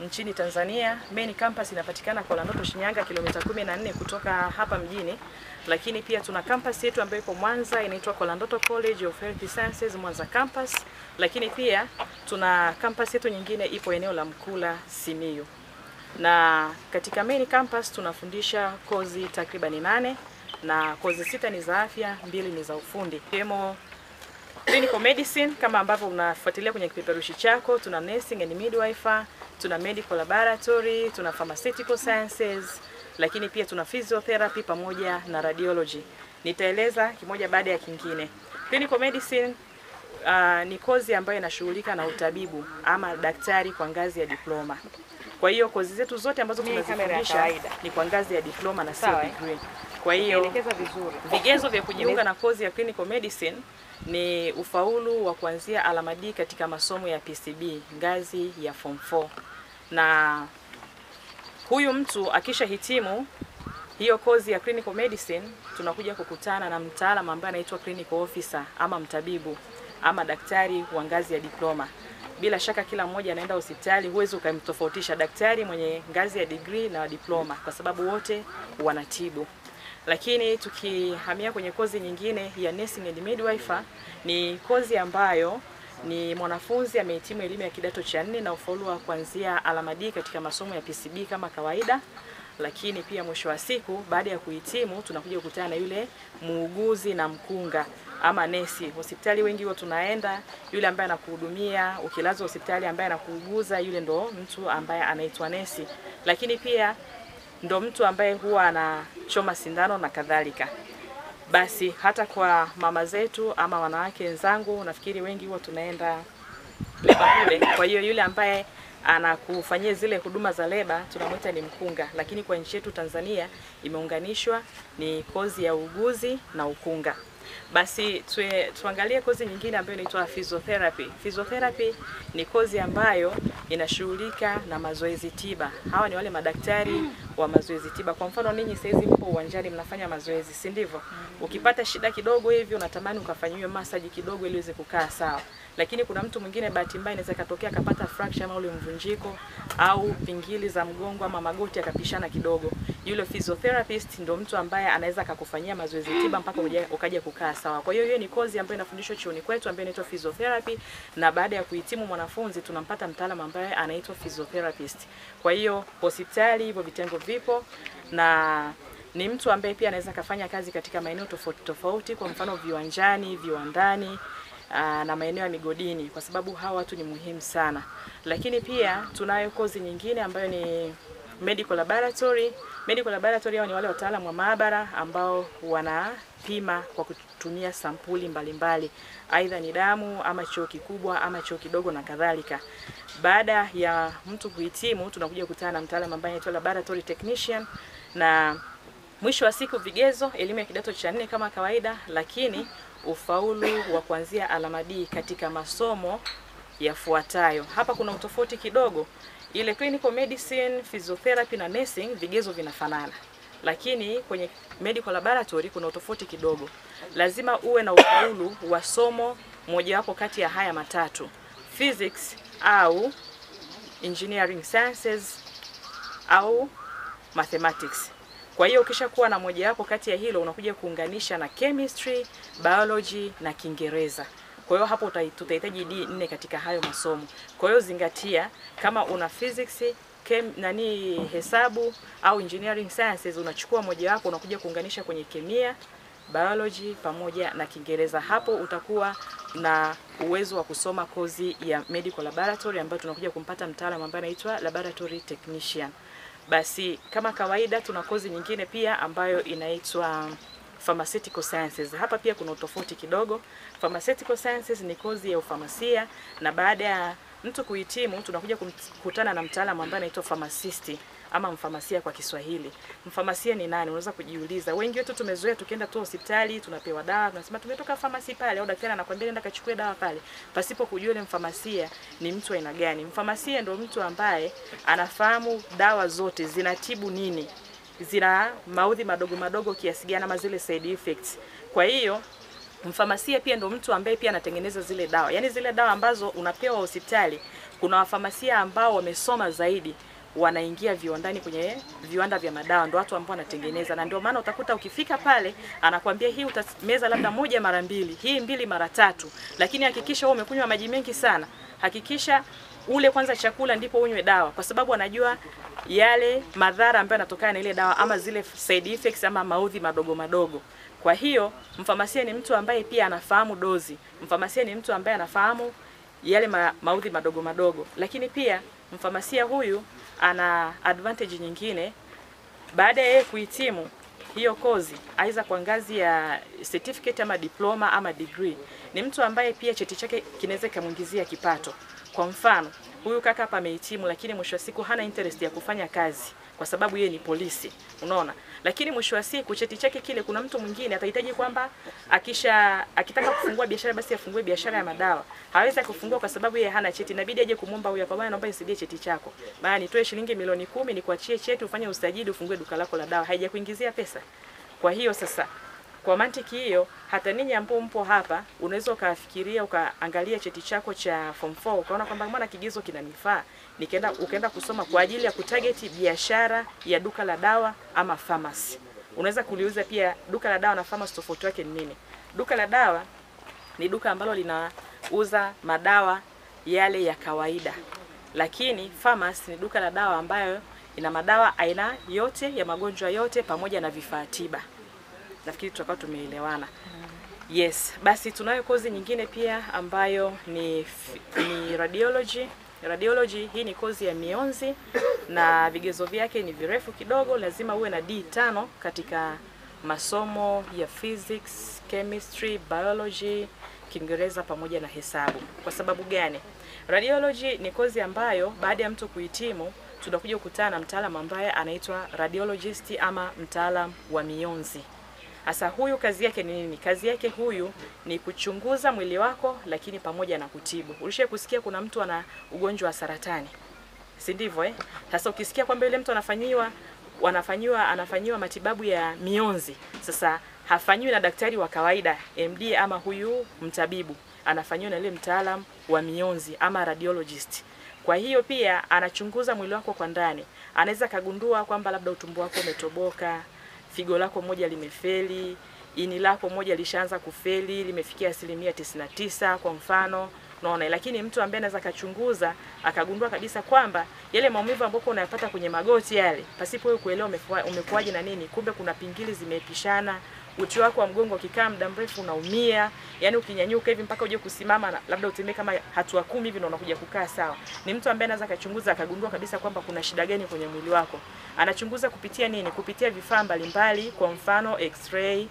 nchini Tanzania. Main campus inapatikana Kolandoto Shinyanga, kilomita 14 kutoka hapa mjini. Lakini pia tuna campus yetu ambayo iko Mwanza, inaitwa Kolandoto College of Health Sciences Mwanza campus. Lakini pia tuna campus yetu nyingine ipo eneo la Mkula, Simiyu. Na katika main campus tunafundisha kozi takribani 8 na kozi 6 ni za afya, 2 ni za ufundi. Kemo clinical medicine kama ambavyo unafuatilia kwenye kipeperushi chako, tuna nursing and midwifery, tuna medical laboratory, tuna pharmaceutical sciences, lakini pia tuna physiotherapy pamoja na radiology. Nitaeleza kimoja baada ya kingine. Clinical medicine ni kozi ambayo inashughulika na utabibu ama daktari kwa ngazi ya diploma. Kwa hiyo kozi zetu zote ambazo tunazifundisha ni kwa ngazi ya diploma na sio degree. Kwa hiyo vigezo vya kujiunga na kozi ya clinical medicine ni ufaulu wa kuanzia alama D katika masomo ya PCB ngazi ya form 4. Na huyu mtu akisha hitimu hiyo kozi ya clinical medicine, tunakuja kukutana na mtaalamu ambaye anaitwa clinical officer ama mtabibu ama daktari wa ngazi ya diploma. Bila shaka kila mmoja anaenda hospitali, huwezi ukamtofautisha daktari mwenye ngazi ya degree na diploma kwa sababu wote wanatibu. Lakini tukihamia kwenye kozi nyingine ya nursing and midwifery, ni kozi ambayo ni mwanafunzi amehitimu elimu ya kidato cha 4 na ufaulu wa kuanzia alama D katika masomo ya PCB kama kawaida. Lakini pia mwisho wa siku baada ya kuhitimu tunakuja kukutana na yule muuguzi na mkunga ama nesi. Hospitali wengi huwa tunaenda, yule ambaye anakuhudumia, ukilazwa hospitali ambaye anakuuguza, yule ndo mtu ambaye anaitwa nesi. Lakini pia ndo mtu ambaye huwa anachoma sindano na kadhalika. Basi hata kwa mama zetu ama wanawake wenzangu, nafikiri wengi huwa tunaenda leba kule. Kwa hiyo yule ambaye anakufanyia zile huduma za leba tunamuita ni mkunga, lakini kwa nchi yetu Tanzania imeunganishwa ni kozi ya uuguzi na ukunga. Basi tuangalie kozi nyingine ambayo inaitwa physiotherapy. Physiotherapy ni kozi ambayo inashughulika na mazoezi tiba. Hawa ni wale madaktari wa mazoezi tiba. Kwa mfano ninyi sasa hivi mpo uwanjani mnafanya mazoezi, si ndivyo? Ukipata shida kidogo hivi unatamani ukafanyiwe massage kidogo ili uweze kukaa sawa. Lakini kuna mtu mwingine bahati mbaya inaweza katokea akapata fracture ama ule mvunjiko au pingili za mgongo ama magoti akapishana kidogo. Yule physiotherapist ndio mtu ambaye anaweza akakufanyia mazoezi tiba mpaka ukaja kukaa sawa. Kwa hiyo hiyo ni kozi ambayo inafundishwa chuoni kwetu ambayo inaitwa physiotherapy, na baada ya kuhitimu mwanafunzi tunampata mtaalamu ambaye anaitwa physiotherapist. Kwa hiyo hospitali hivyo vitengo vipo, na ni mtu ambaye pia anaweza kufanya kazi katika maeneo tofauti tofauti, kwa mfano viwanjani, viwandani na maeneo ya migodini, kwa sababu hawa watu ni muhimu sana. Lakini pia tunayo kozi nyingine ambayo ni medical laboratory. Medical laboratory hao ni wale wataalamu wa maabara ambao wanapima kwa kutumia sampuli mbalimbali, aidha ni damu ama choo kikubwa ama choo kidogo na kadhalika. Baada ya mtu kuhitimu tunakuja kukutana na mtaalamu ambaye anaitwa laboratory technician, na mwisho wa siku vigezo elimu ya kidato cha 4 kama kawaida, lakini ufaulu wa kuanzia alama D katika masomo yafuatayo. Hapa kuna utofauti kidogo. Ile clinical medicine, physiotherapy na nursing vigezo vinafanana, lakini kwenye medical laboratory kuna utofauti kidogo. Lazima uwe na ufaulu wa somo mojawapo kati ya haya matatu: physics au engineering sciences au mathematics. Kwa hiyo ukishakuwa na mojawapo kati ya hilo unakuja kuunganisha na chemistry, biology na Kiingereza. Kwa hiyo hapo tutahitaji D4 katika hayo masomo. Kwa hiyo zingatia, kama una physics, hesabu au engineering sciences, unachukua mojawapo unakuja kuunganisha kwenye kemia, biology pamoja na Kiingereza. Hapo utakuwa na uwezo wa kusoma kozi ya medical laboratory ambayo tunakuja kumpata mtaalamu ambaye anaitwa laboratory technician. Basi kama kawaida tuna kozi nyingine pia ambayo inaitwa pharmaceutical sciences. Hapa pia kuna utofauti kidogo. Pharmaceutical sciences ni kozi ya ufamasia, na baada ya mtu kuhitimu tunakuja kukutana na mtaalamu ambaye anaitwa pharmacist ama mfamasia kwa Kiswahili. Mfamasia ni nani? Unaweza kujiuliza. Wengi wetu tumezoea tukienda tu hospitali tunapewa dawa, tunasema tumetoka pharmacy pale, au daktari anakuambia nenda kachukue dawa pale, pasipo kujua ile mfamasia ni mtu aina gani. Mfamasia ndio mtu ambaye anafahamu dawa zote zinatibu nini, zina maudhi madogo madogo kiasi gani ama zile side effects. Kwa hiyo mfamasia pia ndio mtu ambaye pia anatengeneza zile dawa. Yaani zile dawa ambazo unapewa hospitali Kuna wafamasia ambao wamesoma zaidi wanaingia viwandani kwenye viwanda vya madawa, ndio watu ambao wanatengeneza, na ndio maana utakuta ukifika pale anakuambia hii utameza labda 1 mara 2, hii 2 mara 3, lakini hakikisha wewe umekunywa maji mengi sana. Hakikisha ule kwanza chakula ndipo unywe dawa, kwa sababu anajua yale madhara ambayo yanatokana na ile dawa ama zile side effects ama maudhi madogo madogo. Kwa hiyo mfamasia ni mtu ambaye pia anafahamu dozi. Mfamasia ni mtu ambaye anafahamu yale maudhi madogo madogo. Lakini pia mfamasia huyu ana advantage nyingine. Baada ya yeye kuhitimu hiyo kozi, aidha kwa ngazi ya certificate ama diploma ama degree, ni mtu ambaye pia cheti chake kinaweza kumuingizia kipato. Kwa mfano, huyu kaka hapa amehitimu, lakini mwisho wa siku hana interest ya kufanya kazi kwa sababu yeye ni polisi, unaona. Lakini mwisho wa siku cheti chake kile, kuna mtu mwingine atahitaji kwamba akitaka kufungua biashara basi afungue biashara ya madawa. Hawezi kufungua kwa sababu yeye hana cheti. Inabidi aje kumwomba huyu, kwa bwana naomba nisaidie cheti chako. Bana nitoe shilingi milioni 10 nikuachie cheti ufanye usajili ufungue duka lako la dawa. Haijakuingizia pesa. Kwa hiyo sasa, kwa mantiki hiyo, hata ninyi ambao mpo hapa unaweza ukafikiria ukaangalia cheti chako cha form 4 ukaona kwamba mbona kigezo kinanifaa, ukaenda kusoma kwa ajili ya kutarget biashara ya duka la dawa ama pharmacy. Unaweza kuliuza pia duka la dawa na pharmacy, tofauti yake ni nini? Duka la dawa ni duka ambalo linauza madawa yale ya kawaida. Lakini pharmacy ni duka la dawa ambayo ina madawa aina yote ya magonjwa yote pamoja na vifaa tiba. Nafikiri tutakuwa tumeelewana. Yes, basi tunayo kozi nyingine pia ambayo ni radiology. Radiology hii ni kozi ya mionzi na vigezo vyake ni virefu kidogo. Lazima uwe na D5 katika masomo ya physics, chemistry, biology, Kiingereza pamoja na hesabu. Kwa sababu gani? Radiology ni kozi ambayo baada ya mtu kuhitimu tunakuja kukutana na mtaalamu ambaye anaitwa radiologist ama mtaalamu wa mionzi. Asa huyu kazi yake ni nini? Kazi yake huyu ni kuchunguza mwili wako lakini pamoja na kutibu. Ulishawahi kusikia kuna mtu ana ugonjwa wa saratani? Si ndivyo eh? Sasa ukisikia kwamba yule mtu anafanyiwa matibabu ya mionzi, sasa hafanyiwi na daktari wa kawaida, MD ama huyu mtabibu. Anafanyiwa na yule mtaalamu wa mionzi ama radiologist. Kwa hiyo pia anachunguza mwili wako kwa ndani. Anaweza kagundua kwamba labda utumbo wako umetoboka, figo lako moja limefeli, ini lako moja lishaanza kufeli, limefikia 99% kwa mfano, unaona. Lakini mtu ambaye anaweza kachunguza akagundua kabisa kwamba yale maumivu ambayo unayapata kwenye magoti yale, pasipo wewe kuelewa umekuaje na nini, kumbe kuna pingili zimepishana, uti wako wa mgongo ukikaa muda mrefu unaumia, yani ukinyanyuka hivi mpaka uje kusimama labda utembee kama hatua 10 hivi ndio unakuja kukaa sawa. Ni mtu ambaye anaweza kachunguza akagundua kabisa kwamba kuna shida gani kwenye mwili wako. Anachunguza kupitia nini? Kupitia vifaa mbalimbali, kwa mfano X-ray,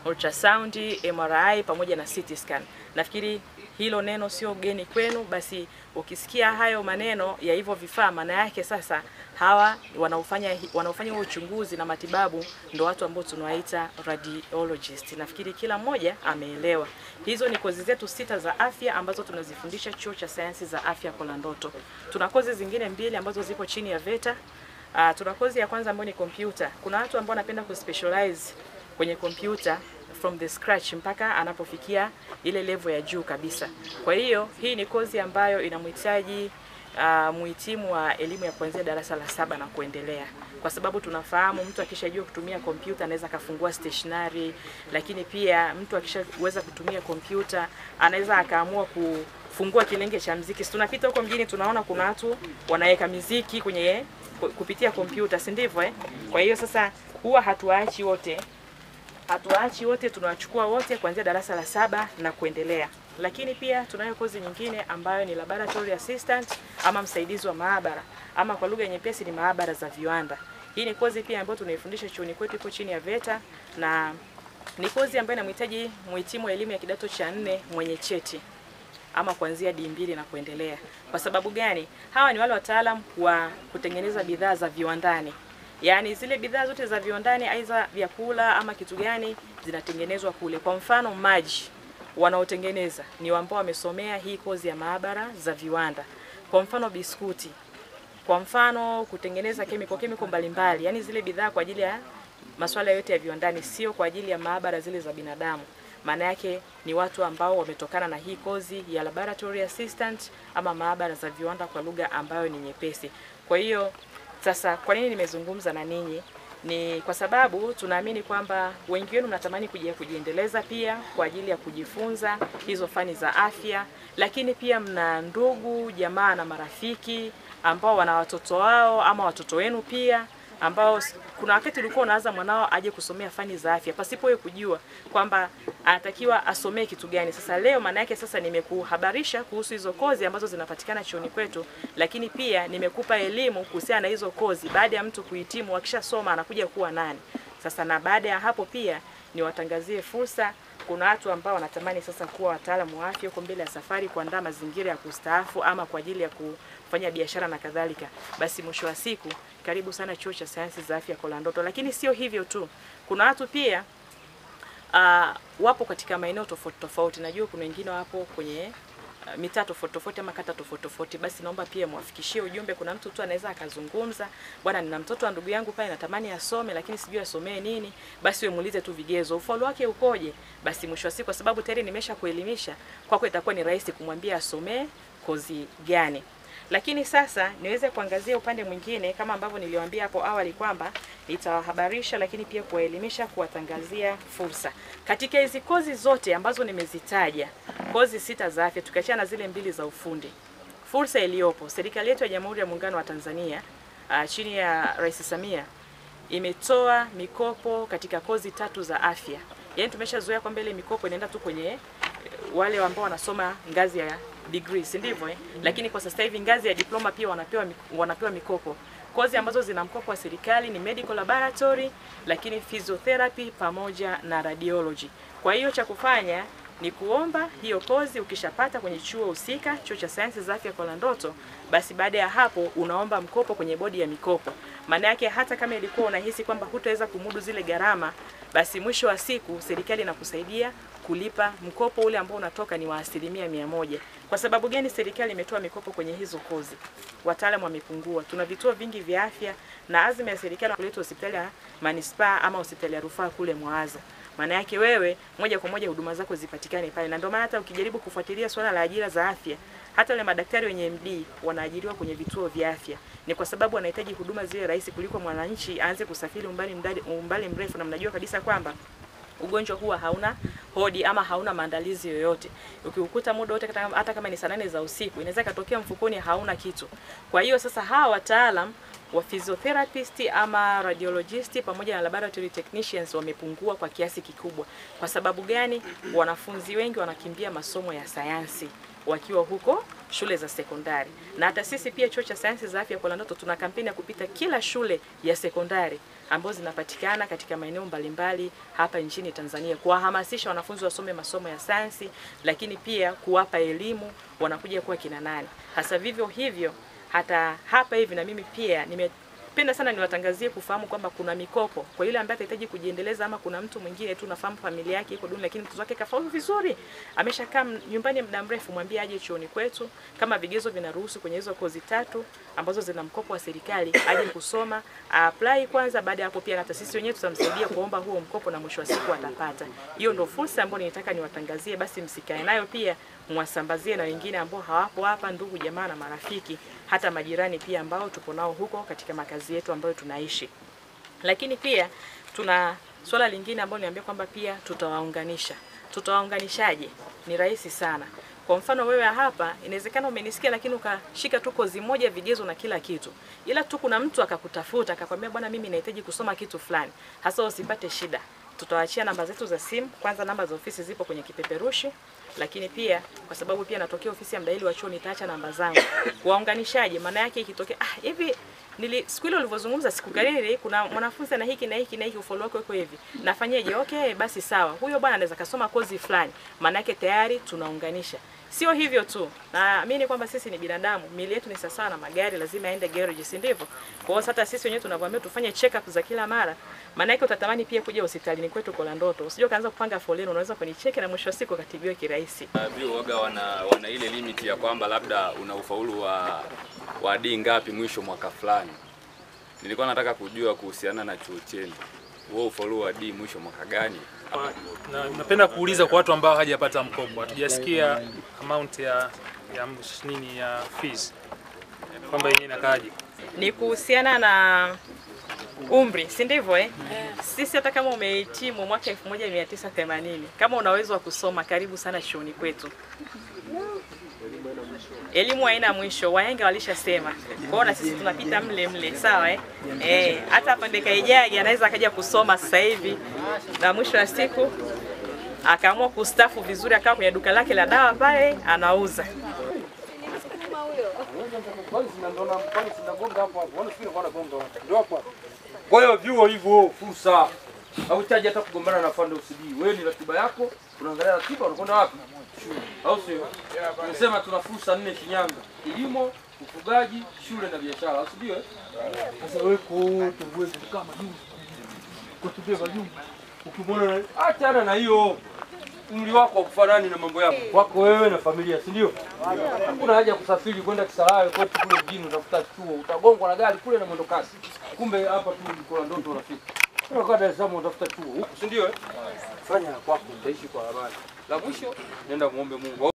ultrasound, MRI pamoja na CT scan. Nafikiri hilo neno sio geni kwenu. Basi ukisikia hayo maneno ya hivyo vifaa, maana yake sasa hawa wanaofanya uchunguzi na matibabu ndio watu ambao tunawaita radiologist. Nafikiri kila mmoja ameelewa. Hizo ni kozi zetu 6 za afya ambazo tunazifundisha Chuo cha Sayansi za Afya Kolandoto. Tuna kozi zingine 2 ambazo zipo chini ya VETA. Tuna kozi ya kwanza ambayo ni computer. Kuna watu ambao wanapenda kuspecialize kwenye computer from the scratch mpaka anapofikia ile level ya juu kabisa. Kwa hiyo hii ni kozi ambayo inamhitaji muhitimu wa elimu ya kuanzia darasa la 7 na kuendelea. Kwa sababu tunafahamu mtu akishajua kutumia kompyuta anaweza kafungua stationery, lakini pia mtu akishaweza kutumia kompyuta anaweza akaamua kufungua kilenge cha muziki. Tunapita huko mjini tunaona kuna watu wanaweka muziki kwenye kupitia kompyuta, si ndivyo eh? Kwa hiyo sasa huwa hatuachi wote, tunawachukua wote kuanzia darasa la 7 na kuendelea. Lakini pia tunayo kozi nyingine ambayo ni laboratory assistant ama msaidizi wa maabara, ama kwa lugha nyepesi ni maabara za viwanda. Hii ni kozi pia ambayo tunaifundisha chuoni kwetu, iko chini ya VETA, na ni kozi ambayo inamhitaji muhitimu wa elimu ya kidato cha 4 mwenye cheti ama kuanzia D2 na kuendelea. Kwa sababu gani? Hawa ni wale wataalamu wa kutengeneza bidhaa za viwandani. Yaani zile bidhaa zote za viwandani, aidha vyakula ama kitu gani, zinatengenezwa kule. Kwa mfano maji wanaotengeneza ni ambao wamesomea hii kozi ya maabara za viwanda. Kwa mfano biskuti, kwa mfano kutengeneza kemiko mbalimbali, yani zile bidhaa kwa ajili ya masuala yote ya viwandani, sio kwa ajili ya maabara zile za binadamu. maana yake ni watu ambao wametokana na hii kozi ya laboratory assistant ama maabara za viwanda kwa lugha ambayo ni nyepesi. Kwa hiyo sasa kwa nini nimezungumza na ninyi? Ni kwa sababu tunaamini kwamba wengi wenu mnatamani kujiendeleza pia kwa ajili ya kujifunza hizo fani za afya, lakini pia mna ndugu, jamaa na marafiki ambao wana watoto wao ama watoto wenu pia ambao kuna wakati ulikuwa unaanza mwanao aje kusomea fani za afya pasipo wewe kujua kwamba anatakiwa asomee kitu gani. Sasa leo maana yake sasa nimekuhabarisha kuhusu hizo kozi ambazo zinapatikana chuoni kwetu, lakini pia nimekupa elimu kuhusiana na hizo kozi. Baada ya mtu kuhitimu akishasoma anakuja kuwa nani. Sasa na baada ya hapo pia niwatangazie fursa. Kuna watu ambao wanatamani sasa kuwa wataalamu wa afya huko mbele ya safari, kuandaa mazingira ya kustaafu ama kwa ajili ya kufanya biashara na kadhalika. Basi mwisho wa siku karibu sana Chuo cha Sayansi za Afya Kolandoto. Lakini sio hivyo tu. Kuna watu pia wapo katika maeneo tofauti tofauti. Najua kuna wengine wapo kwenye mitaa tofauti tofauti ama kata tofauti tofauti. Basi naomba pia muwafikishie ujumbe. Kuna mtu tu anaweza akazungumza, bwana nina mtoto wa ndugu yangu pale natamani asome lakini sijui asomee nini. Basi wewe muulize tu vigezo, ufaulu wake ukoje. Basi mwisho wa siku kwa sababu tayari nimesha kuelimisha, kwako itakuwa ni rahisi kumwambia asomee kozi gani. Lakini sasa niweze kuangazia upande mwingine kama ambavyo niliwaambia hapo awali kwamba nitawahabarisha lakini pia kuwaelimisha, kuwatangazia fursa. Katika hizi kozi zote ambazo nimezitaja, kozi 6 za afya tukiachana zile 2 za ufundi. Fursa iliyopo, serikali yetu ya Jamhuri ya Muungano wa Tanzania chini ya Rais Samia imetoa mikopo katika kozi 3 za afya. Yaani tumeshazoea kwamba ile mikopo inaenda tu kwenye wale ambao wanasoma ngazi ya degree, si ndivyo Lakini kwa sasa hivi ngazi ya diploma pia wanapewa mikopo. Kozi ambazo zina mkopo wa serikali ni medical laboratory, lakini physiotherapy pamoja na radiology. Kwa hiyo cha kufanya ni kuomba hiyo kozi. Ukishapata kwenye chuo husika, Chuo cha Sayansi za Afya Kolandoto, basi baada ya hapo unaomba mkopo kwenye bodi ya mikopo. Maana yake hata kama ilikuwa unahisi kwamba hutaweza kumudu zile gharama, basi mwisho wa siku serikali inakusaidia kulipa mkopo ule ambao unatoka ni wa 100%. Kwa sababu gani serikali imetoa mikopo kwenye hizo kozi? Wataalamu wamepungua. Tuna vituo vingi vya afya na azma ya serikali kuleta hospitali ya manispaa ama hospitali ya rufaa kule Mwanza. Maana yake wewe moja kwa moja huduma zako zipatikane pale. Na ndio maana hata ukijaribu kufuatilia swala la ajira za afya, hata wale madaktari wenye MD wanaajiriwa kwenye vituo vya afya. Ni kwa sababu wanahitaji huduma zile rahisi kuliko mwananchi aanze kusafiri umbali mrefu, na mnajua kabisa kwamba ugonjwa huwa hauna hodi ama hauna maandalizi yoyote. Ukiukuta muda wote hata kama ni saa 8 za usiku inaweza katokea mfukoni hauna kitu. Kwa hiyo sasa hawa wataalam wa physiotherapist ama radiologist pamoja na laboratory technicians wamepungua kwa kiasi kikubwa. Kwa sababu gani? Wanafunzi wengi wanakimbia masomo ya sayansi wakiwa huko shule za sekondari. Na hata sisi pia Chuo cha Sayansi za Afya Kolandoto tuna kampeni ya kupita kila shule ya sekondari ambazo zinapatikana katika maeneo mbalimbali hapa nchini Tanzania, kuwahamasisha wanafunzi wasome masomo ya sayansi, lakini pia kuwapa elimu wanakuja kuwa kina nani. Hasa vivyo hivyo hata hapa hivi na mimi pia nimependa sana niwatangazie kufahamu kwamba kuna mikopo kwa yule ambaye anahitaji kujiendeleza, ama kuna mtu mwingine tu nafahamu familia yake iko duni lakini mtoto wake kafaulu vizuri, ameshakaa nyumbani muda mrefu, mwambie aje chuoni kwetu. Kama vigezo vinaruhusu kwenye hizo kozi 3 ambazo zina mkopo wa serikali, aje kusoma, apply kwanza. Baada ya hapo pia hata sisi wenyewe tutamsaidia kuomba huo mkopo na mwisho wa siku atapata. Hiyo ndio fursa ambayo nilitaka niwatangazie, basi msikae nayo, pia mwasambazie na wengine ambao hawapo hapa, ndugu jamaa na marafiki, hata majirani pia ambao tupo nao huko katika makazi yetu ambayo tunaishi. Lakini pia tuna swala lingine ambalo niambia kwamba pia tutawaunganisha. Tutawaunganishaje? Ni rahisi sana. Kwa mfano wewe hapa inawezekana umenisikia lakini ukashika tu kozi moja, vigezo na kila kitu, ila tu kuna mtu akakutafuta akakwambia bwana mimi nahitaji kusoma kitu fulani. Hasa usipate shida. Tutawaachia namba zetu za simu. Kwanza namba za ofisi zipo kwenye kipeperushi, lakini pia kwa sababu pia natokea ofisi ya mdahili wa chuo nitaacha namba zangu. Waunganishaje? Maana yake ikitokea hivi siku ile ulivyozungumza sikukariri, kuna mwanafunzi na hiki na hiki na hiki ufollow wako hivi, nafanyaje? Okay, basi sawa, huyo bwana anaweza kasoma kozi fulani. Maana yake tayari tunaunganisha. Sio hivyo tu, naamini kwamba sisi ni binadamu, miili yetu ni sawa na magari, lazima aende garage, si ndivyo? Kwa hiyo hata sisi wenyewe tunavyoambiwa tufanye check up za kila mara, maana yake utatamani pia kuja hospitalini kwetu Kolandoto. Usije kaanza kupanga foleni, unaweza kunicheck na mwisho wa siku katibiwa kirahisi. Bio waga wana ile limit ya kwamba labda una ufaulu wa D ngapi mwisho mwaka fulani. Nilikuwa nataka kujua kuhusiana na chuo chenu. wewe ufaulu wa D mwisho mwaka gani? Napenda kuuliza kwa watu ambao hajapata mkopo, hatujasikia amount ya fees kwamba yenyewe inakaaje. Ni kuhusiana na umri, si ndivyo eh? Sisi hata kama umehitimu mwaka 1980, kama una uwezo wa kusoma, karibu sana chuoni kwetu. Elimu haina mwisho, wahenga walishasema. Kwa na sisi tunapita mle, sawa eh? Hata Afande Kaijage anaweza akaja kusoma sasa hivi na mwisho wa siku akaamua kustafu vizuri, akawa kwenye duka lake la dawa pale anauza. Kwa hiyo vyuo hivyo fursa. Hauhitaji hata kugombana na Afande OCD. Wewe ni ratiba yako, unaangalia ratiba unakwenda wapi? Shule. Au sio? Tunasema tuna fursa 4 Shinyanga. Kilimo, ufugaji, shule na biashara. Au sio? Sasa wewe kote uweze kama juu. Kutubeba juu. Ukimwona achana na hiyo. Umri wako kufanani na mambo yako. Wako wewe na familia, si ndio? Hakuna haja ya kusafiri kwenda Kisarawe kwetu kule mjini utafuta chuo. Utagongwa na gari kule na mwendo kasi. Kumbe hapa tu kwa ndoto unafika. Kwa Dar es Salaam utafuta chuo huko, si ndio? Fanya kwako utaishi kwa amani. La mwisho nenda muombe Mungu.